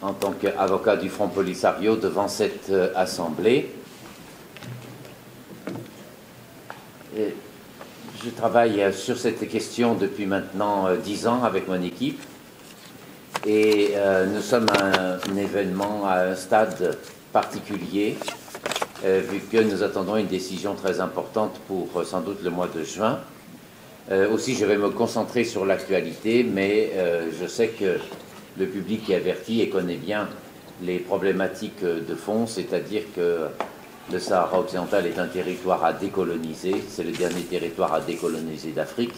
en tant qu'avocat du Front Polisario devant cette assemblée. Je travaille sur cette question depuis maintenant 10 ans avec mon équipe et nous sommes à un événement, à un stade particulier vu que nous attendons une décision très importante pour sans doute le mois de juin. Aussi, je vais me concentrer sur l'actualité, mais je sais que le public est averti et connaît bien les problématiques de fond, c'est-à-dire que le Sahara occidental est un territoire à décoloniser, c'est le dernier territoire à décoloniser d'Afrique.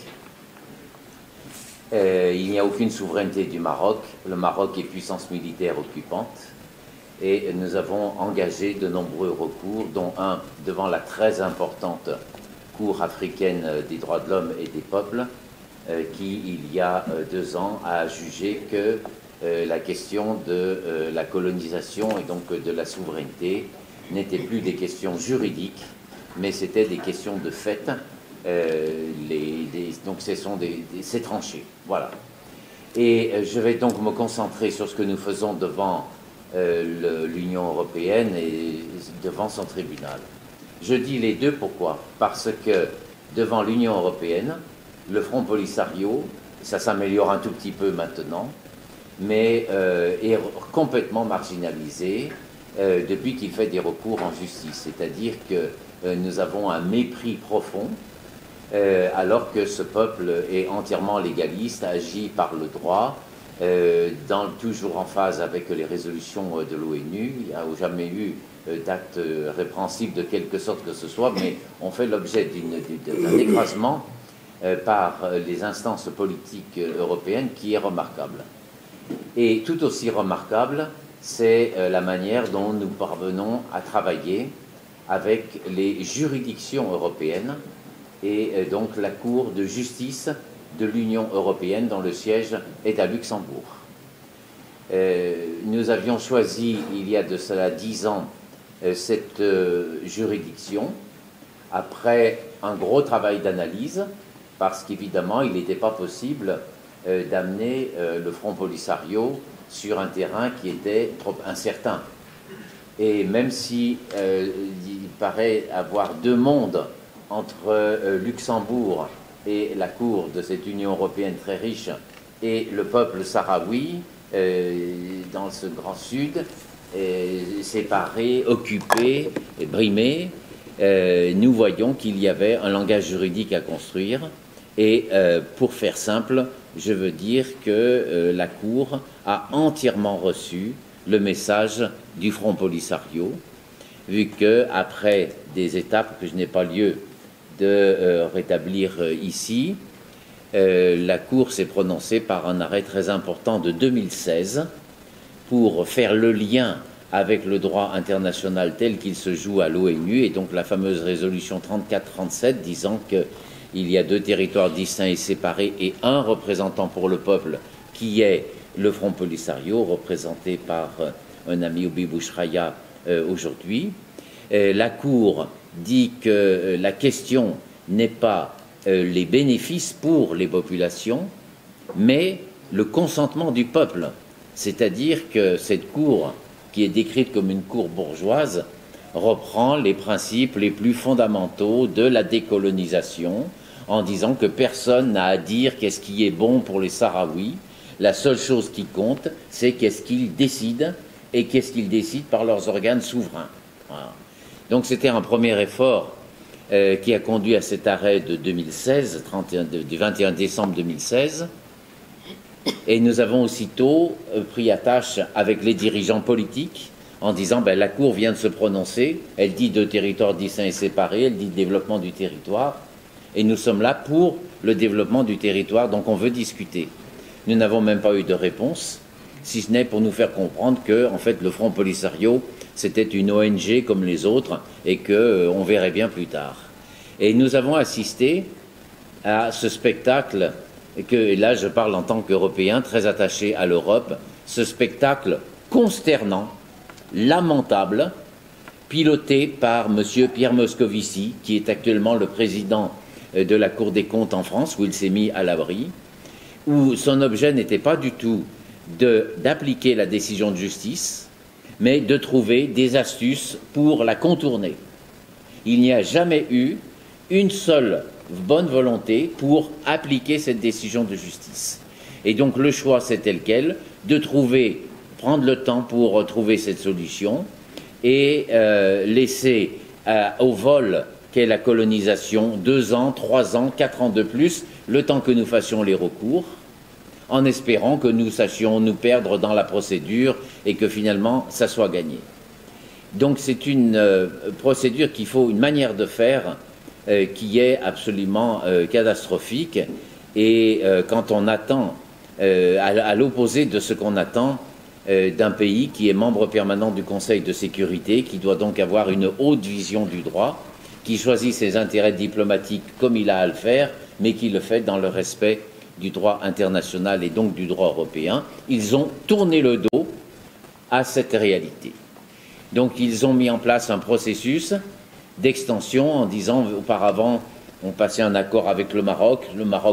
Il n'y a aucune souveraineté du Maroc, le Maroc est puissance militaire occupante, et nous avons engagé de nombreux recours, dont un devant la très importante Cour africaine des droits de l'homme et des peuples, qui, il y a 2 ans, a jugé que la question de la colonisation et donc de la souveraineté n'étaient plus des questions juridiques, mais c'était des questions de fait. Donc c'est tranché. Voilà. Et je vais donc me concentrer sur ce que nous faisons devant l'Union européenne et devant son tribunal. Je dis les deux, pourquoi? Parce que devant l'Union européenne, le Front Polisario, ça s'améliore un tout petit peu maintenant, mais est complètement marginalisé depuis qu'il fait des recours en justice. C'est-à-dire que nous avons un mépris profond, alors que ce peuple est entièrement légaliste, agit par le droit, toujours en phase avec les résolutions de l'ONU. Il n'y a jamais eu d'acte répréhensible de quelque sorte que ce soit, mais on fait l'objet d'un écrasement par les instances politiques européennes qui est remarquable. Et tout aussi remarquable, c'est la manière dont nous parvenons à travailler avec les juridictions européennes et donc la Cour de justice de l'Union européenne dont le siège est à Luxembourg. Nous avions choisi, il y a de cela 10 ans, cette juridiction après un gros travail d'analyse, parce qu'évidemment, il n'était pas possible d'amener le Front Polisario sur un terrain qui était trop incertain. Et même si il paraît avoir 2 mondes entre Luxembourg et la Cour de cette Union européenne très riche et le peuple sahraoui dans ce grand sud, séparé, occupé, brimé, nous voyons qu'il y avait un langage juridique à construire. Et pour faire simple, je veux dire que la Cour a entièrement reçu le message du Front Polisario, vu qu'après des étapes que je n'ai pas lieu de rétablir ici, la Cour s'est prononcée par un arrêt très important de 2016 pour faire le lien avec le droit international tel qu'il se joue à l'ONU, et donc la fameuse résolution 34-37 disant qu'il y a 2 territoires distincts et séparés et un représentant pour le peuple qui est le Front Polisario, représenté par un ami Oubi Bouchraya aujourd'hui. La Cour dit que la question n'est pas les bénéfices pour les populations, mais le consentement du peuple. C'est-à-dire que cette Cour, qui est décrite comme une cour bourgeoise, reprend les principes les plus fondamentaux de la décolonisation, en disant que personne n'a à dire qu'est-ce qui est bon pour les Sahraouis. La seule chose qui compte, c'est qu'est-ce qu'ils décident, et qu'est-ce qu'ils décident par leurs organes souverains. Voilà. Donc c'était un premier effort qui a conduit à cet arrêt de 2016, du 21 décembre 2016. Et nous avons aussitôt pris attache avec les dirigeants politiques en disant la Cour vient de se prononcer, elle dit 2 territoires distincts et séparés, elle dit développement du territoire, et nous sommes là pour le développement du territoire, donc on veut discuter. Nous n'avons même pas eu de réponse, si ce n'est pour nous faire comprendre que, en fait, le Front Polisario, c'était une ONG comme les autres et qu'on verrait bien plus tard. Et nous avons assisté à ce spectacle, et là je parle en tant qu'Européen, très attaché à l'Europe, ce spectacle consternant, lamentable, piloté par M. Pierre Moscovici, qui est actuellement le président de la Cour des comptes en France, où il s'est mis à l'abri, où son objet n'était pas du tout d'appliquer la décision de justice, mais de trouver des astuces pour la contourner. Il n'y a jamais eu une seule bonne volonté pour appliquer cette décision de justice. Et donc le choix, c'est tel quel, de prendre le temps pour trouver cette solution et laisser au vol qu'est la colonisation 2 ans, 3 ans, 4 ans de plus, le temps que nous fassions les recours, en espérant que nous sachions nous perdre dans la procédure et que finalement ça soit gagné. Donc c'est une procédure qu'il faut, une manière de faire qui est absolument catastrophique, et quand on attend, à l'opposé de ce qu'on attend d'un pays qui est membre permanent du Conseil de sécurité, qui doit donc avoir une haute vision du droit, qui choisit ses intérêts diplomatiques comme il a à le faire, mais qui le fait dans le respect du droit international et donc du droit européen. Ils ont tourné le dos à cette réalité. Donc ils ont mis en place un processus d'extension en disant auparavant on passait un accord avec le Maroc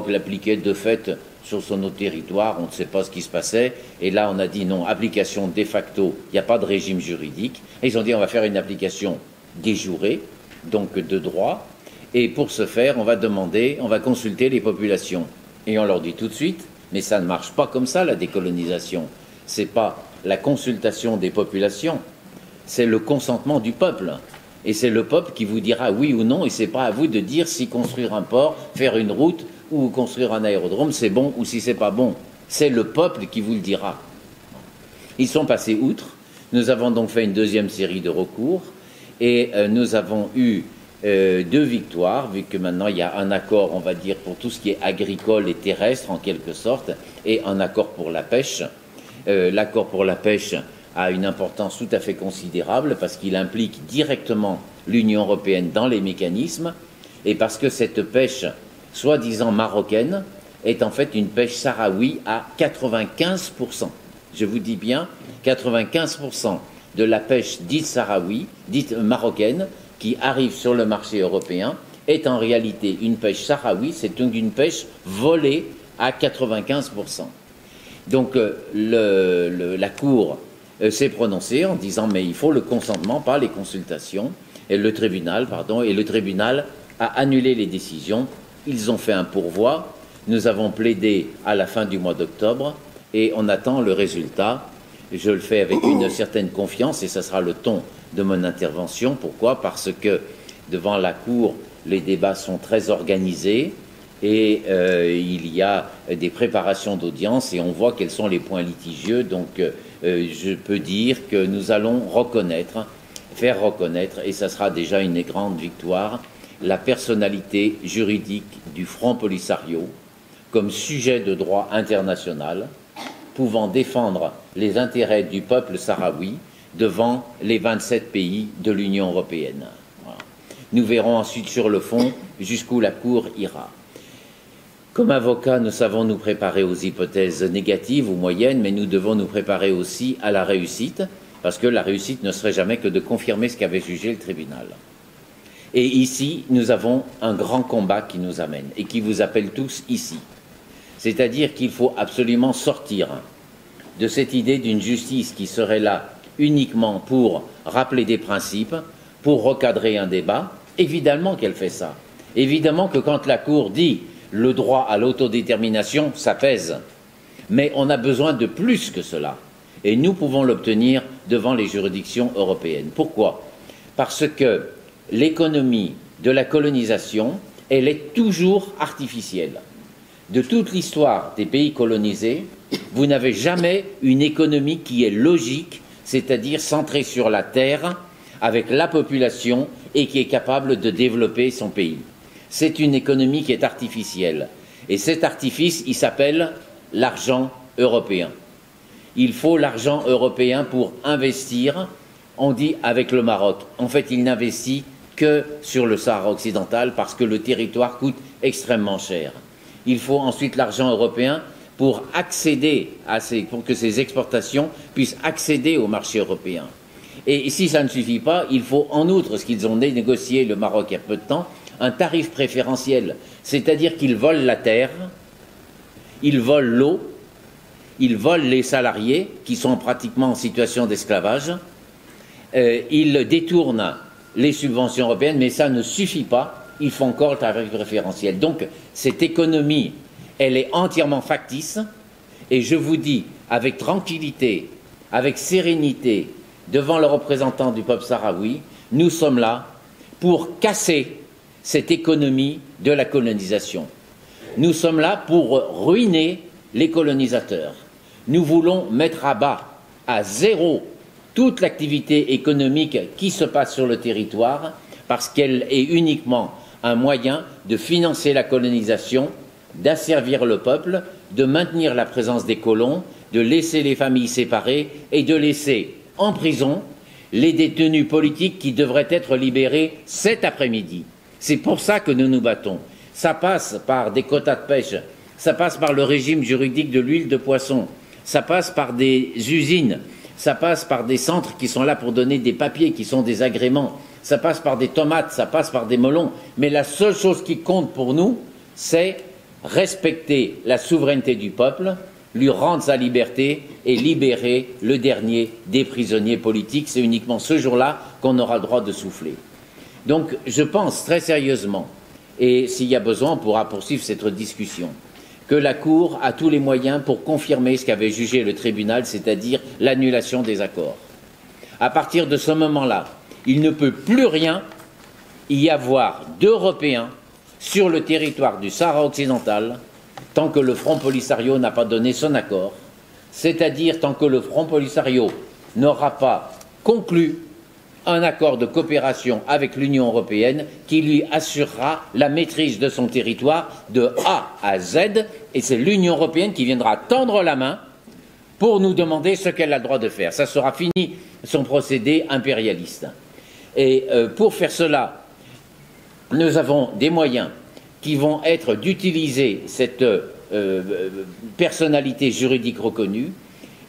l'appliquait de fait sur son autre territoire, on ne sait pas ce qui se passait, et là on a dit non, application de facto, il n'y a pas de régime juridique, et ils ont dit on va faire une application déjourée, donc de droit, et pour ce faire on va consulter les populations, et on leur dit tout de suite, mais ça ne marche pas comme ça la décolonisation, c'est pas la consultation des populations, c'est le consentement du peuple. Et c'est le peuple qui vous dira oui ou non, et c'est pas à vous de dire si construire un port, faire une route ou construire un aérodrome, c'est bon ou si c'est pas bon. C'est le peuple qui vous le dira. Ils sont passés outre. Nous avons donc fait une deuxième série de recours et nous avons eu 2 victoires, vu que maintenant il y a un accord, on va dire, pour tout ce qui est agricole et terrestre en quelque sorte, et un accord pour la pêche. L'accord pour la pêche a une importance tout à fait considérable parce qu'il implique directement l'Union européenne dans les mécanismes et parce que cette pêche, soi-disant marocaine, est en fait une pêche sahraoui à 95%. Je vous dis bien, 95% de la pêche dite sahraoui, dite marocaine, qui arrive sur le marché européen, est en réalité une pêche sahraoui, c'est donc une pêche volée à 95%. Donc la Cour s'est prononcé en disant mais il faut le consentement, pas les consultations, et le tribunal a annulé les décisions. Ils ont fait un pourvoi, nous avons plaidé à la fin du mois d'octobre et on attend le résultat. Je le fais avec une certaine confiance et ça sera le ton de mon intervention. Pourquoi? Parce que devant la Cour, les débats sont très organisés et il y a des préparations d'audience et on voit quels sont les points litigieux. Donc je peux dire que nous allons faire reconnaître, et ça sera déjà une grande victoire, la personnalité juridique du Front Polisario comme sujet de droit international, pouvant défendre les intérêts du peuple sahraoui devant les 27 pays de l'Union européenne. Voilà. Nous verrons ensuite sur le fond jusqu'où la Cour ira. Comme avocats, nous savons nous préparer aux hypothèses négatives ou moyennes, mais nous devons nous préparer aussi à la réussite, parce que la réussite ne serait jamais que de confirmer ce qu'avait jugé le tribunal. Et ici, nous avons un grand combat qui nous amène, et qui vous appelle tous ici. C'est-à-dire qu'il faut absolument sortir de cette idée d'une justice qui serait là uniquement pour rappeler des principes, pour recadrer un débat. Évidemment qu'elle fait ça. Évidemment que quand la Cour dit le droit à l'autodétermination, ça pèse. Mais on a besoin de plus que cela. Et nous pouvons l'obtenir devant les juridictions européennes. Pourquoi? Parce que l'économie de la colonisation, elle est toujours artificielle. De toute l'histoire des pays colonisés, vous n'avez jamais une économie qui est logique, c'est-à-dire centrée sur la terre, avec la population et qui est capable de développer son pays. C'est une économie qui est artificielle. Et cet artifice, il s'appelle l'argent européen. Il faut l'argent européen pour investir, on dit avec le Maroc. En fait, il n'investit que sur le Sahara occidental parce que le territoire coûte extrêmement cher. Il faut ensuite l'argent européen pour pour que ces exportations puissent accéder au marché européen. Et si ça ne suffit pas, il faut en outre, ce qu'ils ont négocié le Maroc il y a peu de temps, un tarif préférentiel, c'est-à-dire qu'ils volent la terre, ils volent l'eau, ils volent les salariés qui sont pratiquement en situation d'esclavage, ils détournent les subventions européennes, mais ça ne suffit pas, il faut encore le tarif préférentiel. Donc cette économie, elle est entièrement factice, et je vous dis avec tranquillité, avec sérénité, devant le représentant du peuple sahraoui, nous sommes là pour casser cette économie de la colonisation. Nous sommes là pour ruiner les colonisateurs. Nous voulons mettre à bas, à zéro, toute l'activité économique qui se passe sur le territoire, parce qu'elle est uniquement un moyen de financer la colonisation, d'asservir le peuple, de maintenir la présence des colons, de laisser les familles séparées et de laisser en prison les détenus politiques qui devraient être libérés cet après-midi. C'est pour ça que nous nous battons. Ça passe par des quotas de pêche, ça passe par le régime juridique de l'huile de poisson, ça passe par des usines, ça passe par des centres qui sont là pour donner des papiers, qui sont des agréments, ça passe par des tomates, ça passe par des melons. Mais la seule chose qui compte pour nous, c'est respecter la souveraineté du peuple, lui rendre sa liberté et libérer le dernier des prisonniers politiques. C'est uniquement ce jour-là qu'on aura le droit de souffler. Donc je pense très sérieusement, et s'il y a besoin, on pourra poursuivre cette discussion, que la Cour a tous les moyens pour confirmer ce qu'avait jugé le tribunal, c'est-à-dire l'annulation des accords. À partir de ce moment-là, il ne peut plus rien y avoir d'Européens sur le territoire du Sahara occidental tant que le Front Polisario n'a pas donné son accord, c'est-à-dire tant que le Front Polisario n'aura pas conclu un accord de coopération avec l'Union européenne qui lui assurera la maîtrise de son territoire de A à Z, et c'est l'Union européenne qui viendra tendre la main pour nous demander ce qu'elle a le droit de faire. Ça sera fini son procédé impérialiste. Et pour faire cela, nous avons des moyens qui vont être d'utiliser cette personnalité juridique reconnue,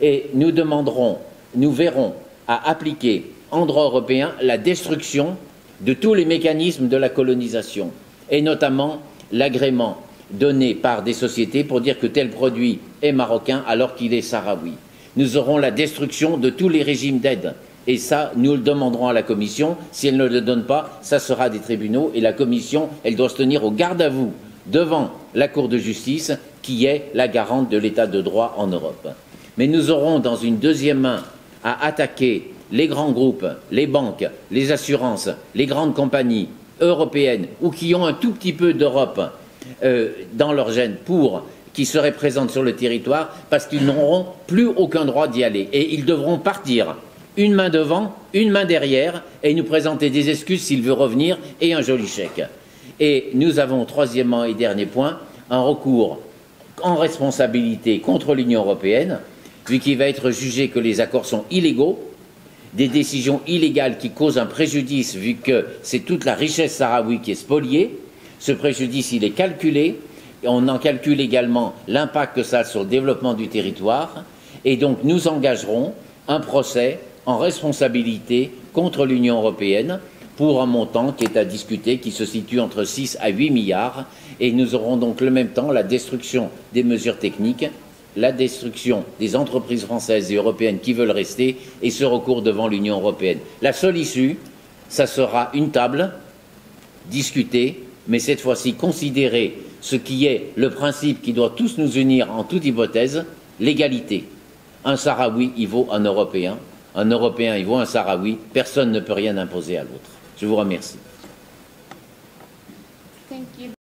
et nous demanderons, nous verrons à appliquer en droit européen la destruction de tous les mécanismes de la colonisation, et notamment l'agrément donné par des sociétés pour dire que tel produit est marocain alors qu'il est sahraoui. Nous aurons la destruction de tous les régimes d'aide. Et ça, nous le demanderons à la Commission. Si elle ne le donne pas, ça sera des tribunaux. Et la Commission, elle doit se tenir au garde à vous devant la Cour de justice, qui est la garante de l'état de droit en Europe. Mais nous aurons dans une deuxième main à attaquer les grands groupes, les banques, les assurances, les grandes compagnies européennes ou qui ont un tout petit peu d'Europe dans leur gène qui seraient présentes sur le territoire, parce qu'ils n'auront plus aucun droit d'y aller. Et ils devront partir une main devant, une main derrière, et nous présenter des excuses s'il veut revenir, et un joli chèque. Et nous avons, troisièmement et dernier point, un recours en responsabilité contre l'Union européenne, vu qu'il va être jugé que les accords sont illégaux, des décisions illégales qui causent un préjudice, vu que c'est toute la richesse sahraoui qui est spoliée. Ce préjudice, il est calculé, et on en calcule également l'impact que ça a sur le développement du territoire, et donc nous engagerons un procès en responsabilité contre l'Union européenne pour un montant qui est à discuter, qui se situe entre 6 à 8 milliards, et nous aurons donc le même temps la destruction des mesures techniques, la destruction des entreprises françaises et européennes qui veulent rester, et ce recours devant l'Union européenne. La seule issue, ça sera une table, discutée, mais cette fois-ci considérer ce qui est le principe qui doit tous nous unir en toute hypothèse, l'égalité. Un Sahraoui, il vaut un Européen il vaut un Sahraoui, personne ne peut rien imposer à l'autre. Je vous remercie.